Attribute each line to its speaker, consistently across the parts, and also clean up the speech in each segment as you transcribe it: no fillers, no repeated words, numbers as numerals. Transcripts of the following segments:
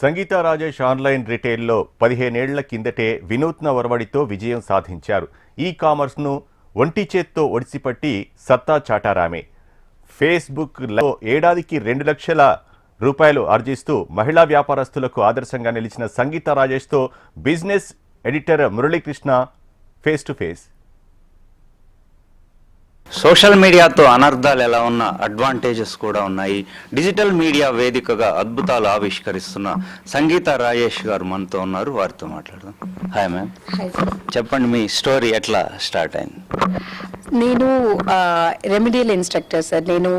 Speaker 1: సంగీత Rajesh online రిటైల్లో 15 ఏళ్ల కిందటే వినూత్న ఒరవడితో విజయం సాధించారు. ఈ కామర్స్ను ఒంటి చేత్తో ఒడిసిపట్టి సత్తా చాటారామే. ఫేస్బుక్లో ఏడాదికి 2 లక్షల రూపాయలు ఆర్జిస్తూ మహిళా వ్యాపారస్తులకు ఆదర్శంగా నిలిచిన సంగీత రాజేష్తో business editor Muralikrishna face to face.
Speaker 2: Social మీడియాతో అనర్థాలు ఎలా ఉన్నా అడ్వాంటేజెస్ కూడా ఉన్నాయి. డిజిటల్ మీడియా వేదికగా అద్భుతాలు ఆవిష్కరిస్తున్న సంగీత రాజేష్ గారు మనతో ఉన్నారు. వారితో మాట్లాడదాం. హాయ్ మ్యామ్, చెప్పండి మీ స్టోరీ ఎట్లా స్టార్ట్ అయింది?
Speaker 3: నేను రెమెడియల్ ఇన్స్ట్రక్టర్ సార్. నేను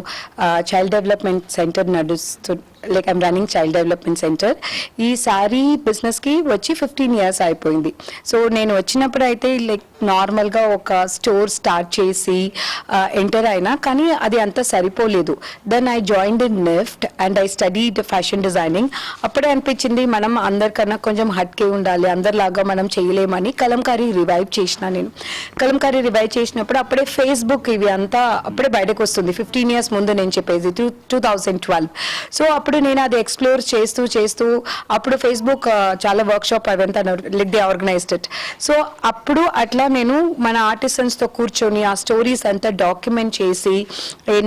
Speaker 3: child development centre like I'm running child development centre. ఈ సారీ బిజినెస్కి వచ్చి 15 years అయిపోయింది. సో నేను వచ్చినప్పుడు అయితే లైక్ నార్మల్గా ఒక స్టోర్ స్టార్ట్ చేసి ఎంటర్ అయినా, కానీ అది అంత సరిపోలేదు. Then I joined in NIFT and I studied fashion designing. అప్పుడే అనిపించింది మనం అందరికన్నా కొంచెం హట్కే ఉండాలి, అందరిలాగా మనం చేయలేమని కలంకారీ రివైవ్ చేసిన. నేను కలంకారీ రివైవ్ చేసినప్పుడు అప్పుడే ఫేస్బుక్ ఇవి అంతా అప్పుడే బయటకు వస్తుంది. 15 years ముందు నేను చెప్పేది 2012. సో అప్పుడు నేను అది ఎక్స్ప్లోర్ చేస్తూ అప్పుడు ఫేస్బుక్ చాలా వర్క్ షాప్ అవంతా like they organised it. So అప్పుడు అట్లా నేను మన ఆర్టిసన్స్తో కూర్చొని ఆ స్టోరీస్ అంతా డాక్యుమెంట్ చేసి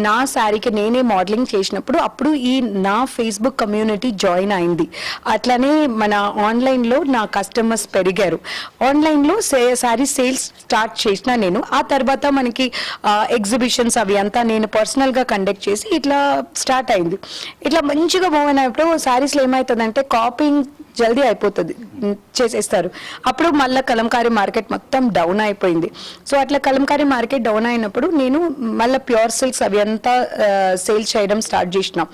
Speaker 3: నా శారీకి నేనే మోడలింగ్ చేసినప్పుడు అప్పుడు ఈ నా ఫేస్బుక్ కమ్యూనిటీ జాయిన్ అయింది. అట్లానే మన ఆన్లైన్లో నా కస్టమర్స్ పెరిగారు. ఆన్లైన్లో శారీ సేల్స్ స్టార్ట్ చేసిన నేను. ఆ తర్వాత మనకి ఎగ్జిబిషన్స్ అవి అంతా నేను పర్సనల్గా కండక్ట్ చేసి ఇట్లా స్టార్ట్ అయింది. ఇట్లా మంచిగా మూవ్ అయినప్పుడు శారీస్లో ఏమవుతుందంటే కాపింగ్ జల్దీ అయిపోతుంది, చేసేస్తారు. అప్పుడు మళ్ళీ కలంకారీ మార్కెట్ మొత్తం డౌన్ అయిపోయింది. సో అట్లా కలంకారీ మార్కెట్ డౌన్ అయినప్పుడు నేను మళ్ళీ ప్యూర్ సిల్క్స్ అవి అంతా సేల్ చేయడం స్టార్ట్ చేసిన.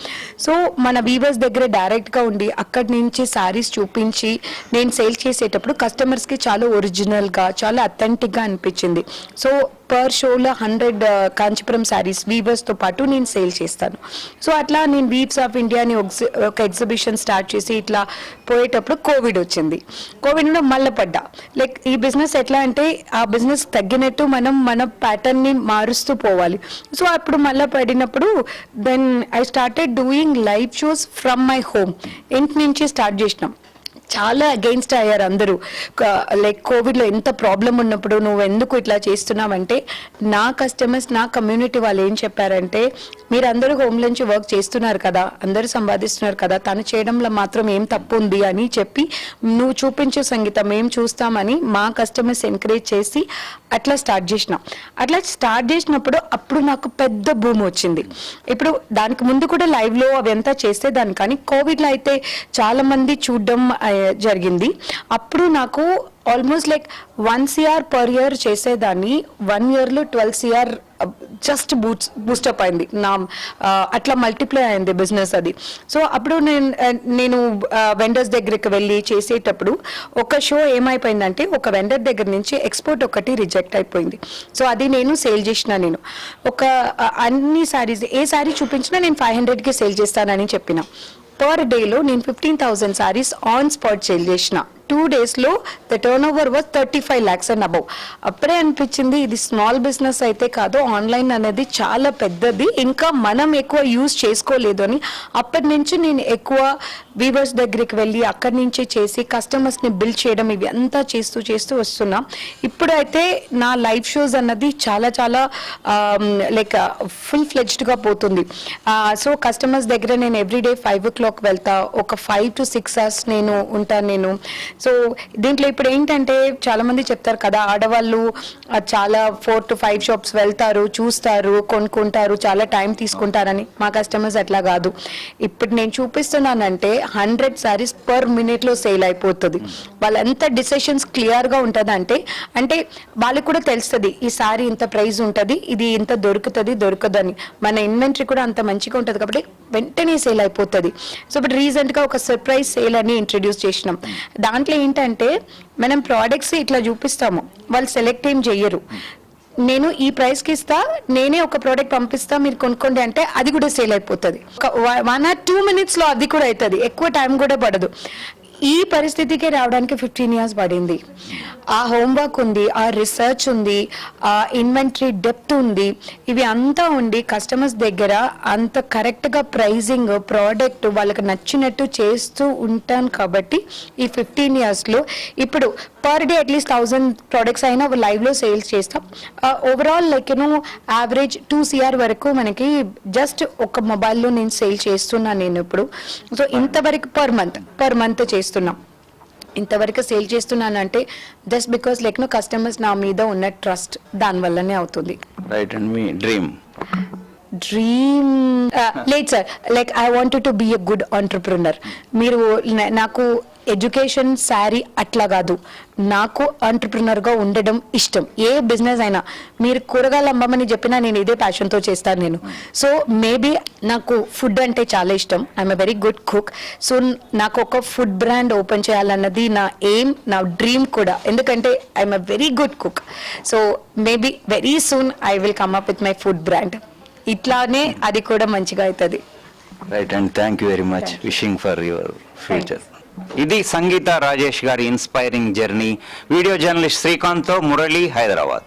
Speaker 3: సో మన వీవర్స్ దగ్గర డైరెక్ట్గా ఉండి అక్కడి నుంచి శారీస్ చూపించి నేను సేల్ చేసేటప్పుడు కస్టమర్స్కి చాలా ఒరిజినల్గా చాలా అథెంటిక్గా అనిపించింది. సో పర్ షోలో 100 కాంచీపురం శారీస్ వీవర్స్తో పాటు నేను సేల్ చేస్తాను. సో అట్లా నేను వీవ్స్ ఆఫ్ ఇండియా అని ఒక ఎగ్జిబిషన్ స్టార్ట్ చేసి ఇట్లా పోయేటప్పుడు కోవిడ్ వచ్చింది. కోవిడ్లో మళ్ళీ పడ్డా. లైక్ ఈ బిజినెస్ ఎట్లా అంటే ఆ బిజినెస్ తగ్గినట్టు మనం మన ప్యాటర్న్ని మారుస్తూ పోవాలి. సో అప్పుడు మళ్ళీ పడినప్పుడు then I started doing live shows from my home. ఇంటి నుంచి స్టార్ట్ చేసినాం. చాలా అగెయిన్స్ట్ అయ్యారు అందరూ. లైక్ కోవిడ్లో ఎంత ప్రాబ్లం ఉన్నప్పుడు నువ్వు ఎందుకు ఇట్లా చేస్తున్నావంటే నా కస్టమర్స్ నా కమ్యూనిటీ వాళ్ళు ఏం చెప్పారంటే మీరు అందరూ హోమ్ నుంచి వర్క్ చేస్తున్నారు కదా, అందరూ సంపాదిస్తున్నారు కదా, తను చేయడంలో మాత్రం ఏం తప్పు ఉంది అని చెప్పి నువ్వు చూపించే సంగీతం మేము చూస్తామని మా కస్టమర్స్ ఎంకరేజ్ చేసి అట్లా స్టార్ట్ చేసినాం. అట్లా స్టార్ట్ చేసినప్పుడు అప్పుడు నాకు పెద్ద భూమి వచ్చింది. ఇప్పుడు దానికి ముందు కూడా లైవ్లో అవి అంతా చేసేదాన్ని, కానీ కోవిడ్లో అయితే చాలా మంది చూడడం జరిగింది. అప్పుడు నాకు almost like 1 crore per year చేసేదాన్ని 1 yearలో 12 crore జస్ట్ బూస్టప్ అయింది నా. అట్లా మల్టిప్లై అయింది బిజినెస్ అది. సో అప్పుడు నేను వెండర్స్ దగ్గరికి వెళ్ళి చేసేటప్పుడు ఒక షో ఏమైపోయిందంటే ఒక వెండర్ దగ్గర నుంచి ఎక్స్పోర్ట్ ఒకటి రిజెక్ట్ అయిపోయింది. సో అది నేను సేల్ చేసిన. నేను ఒక అన్ని శారీస్ ఏ శారీ చూపించినా నేను 500కి సేల్ చేస్తానని చెప్పిన. పర్ డేలో నేను 15,000 శారీస్ ఆన్ స్పాట్ సేల్ చేసిన. 2 daysలో the turn over was 35 lakhs and above. అప్పుడే అనిపించింది ఇది స్మాల్ బిజినెస్ అయితే కాదు, ఆన్లైన్ అనేది చాలా పెద్దది, ఇంకా మనం ఎక్కువ యూజ్ చేసుకోలేదు అని. అప్పటి నుంచి నేను ఎక్కువ వీవర్స్ దగ్గరికి వెళ్ళి అక్కడి నుంచి చేసి కస్టమర్స్ని బిల్డ్ చేయడం ఇవి అంతా చేస్తూ వస్తున్నా. ఇప్పుడైతే నా లైవ్ షోస్ అన్నది చాలా చాలా లైక్ ఫుల్ ఫ్లెడ్జ్డ్గా పోతుంది. సో కస్టమర్స్ దగ్గర నేను ఎవ్రీడే 5 o'clock వెళ్తా, ఒక 5 to 6 hours నేను ఉంటాను నేను. సో దీంట్లో ఇప్పుడు ఏంటంటే చాలా మంది చెప్తారు కదా, ఆడవాళ్ళు చాలా 4 to 5 shops వెళ్తారు, చూస్తారు, కొనుక్కుంటారు, చాలా టైం తీసుకుంటారని. మా కస్టమర్స్ అట్లా కాదు. ఇప్పుడు నేను చూపిస్తున్నానంటే 100 sarees per minute సేల్ అయిపోతుంది. వాళ్ళంతా డిసిషన్స్ క్లియర్గా ఉంటుంది. అంటే వాళ్ళకి కూడా తెలుస్తుంది ఈ సారీ ఇంత ప్రైస్ ఉంటుంది, ఇది ఇంత దొరకదని. మన ఇన్వెంటరీ కూడా అంత మంచిగా ఉంటుంది కాబట్టి వెంటనే సేల్ అయిపోతుంది. సో ఇప్పుడు రీసెంట్గా ఒక సర్ప్రైజ్ సేల్ అని ఇంట్రడ్యూస్ చేసినాం. దాంట్లో ఏంటంటే మనం ప్రోడక్ట్స్ ఇట్లా చూపిస్తాము, వాళ్ళు సెలెక్ట్ ఏం చెయ్యరు. నేను ఈ ప్రైస్కి ఇస్తా, నేనే ఒక ప్రోడక్ట్ పంపిస్తా, మీరు కొనుక్కోండి అంటే అది కూడా సేల్ అయిపోతుంది. 1 or 2 minutesలో అది కూడా అవుతుంది, ఎక్కువ టైం కూడా పడదు. ఈ పరిస్థితికి రావడానికి 15 years పడింది. ఆ హోంవర్క్ ఉంది, ఆ రీసెర్చ్ ఉంది, ఆ ఇన్వెంటరీ డెప్త్ ఉంది, ఇవి అంతా ఉండి కస్టమర్స్ దగ్గర అంత కరెక్ట్గా ప్రైజింగ్ ప్రోడక్ట్ వాళ్ళకి నచ్చినట్టు చేస్తూ ఉంటాను కాబట్టి ఈ 15 yearsలో ఇప్పుడు పర్ డే అట్లీస్ట్ 1000 ప్రోడక్ట్స్ అయినా లైవ్లో సేల్స్ చేస్తాం. ఓవరాల్ లైక్ యావరేజ్ 2 CR వరకు మనకి జస్ట్ ఒక మొబైల్లో నేను సేల్ చేస్తున్నాను నేను ఇప్పుడు. సో ఇంతవరకు పర్ మంత్ చేస్తున్నాం. ఇంతవరకు సేల్ చేస్తున్నానంటే జస్ట్ బికాస్ కస్టమర్స్ నా మీద ఉన్న ట్రస్ట్ దానివల్లనే అవుతుంది.
Speaker 2: రైట్ అండ్ మీ డ్రీమ్
Speaker 3: లేదు sir, I wanted to be a good entrepreneur. మీరు నాకు ఎడ్యుకేషన్ శారీ అట్లా కాదు, నాకు ఆంటర్ప్రినర్గా ఉండడం ఇష్టం. ఏ బిజినెస్ అయినా మీరు కూరగాయలు అమ్మమని చెప్పినా నేను ఇదే ప్యాషన్తో చేస్తాను నేను. సో మేబీ నాకు ఫుడ్ అంటే చాలా ఇష్టం. I'm a very good cook. So నాకు ఒక ఫుడ్ బ్రాండ్ ఓపెన్ చేయాలన్నది నా ఎయిమ్, నా డ్రీమ్ కూడా. ఎందుకంటే I'm a very good cook. So maybe very soon I will come up with my food brand. ఇట్లానే అది కూడా మంచిగా అవుతుంది.
Speaker 2: Right and thank you very much. Wishing for your future. ఇది సంగీత రాజేష్ గారి ఇన్స్పైరింగ్ జర్నీ. వీడియో జర్నలిస్ట్ శ్రీకాంత్తో మురళి, హైదరాబాద్.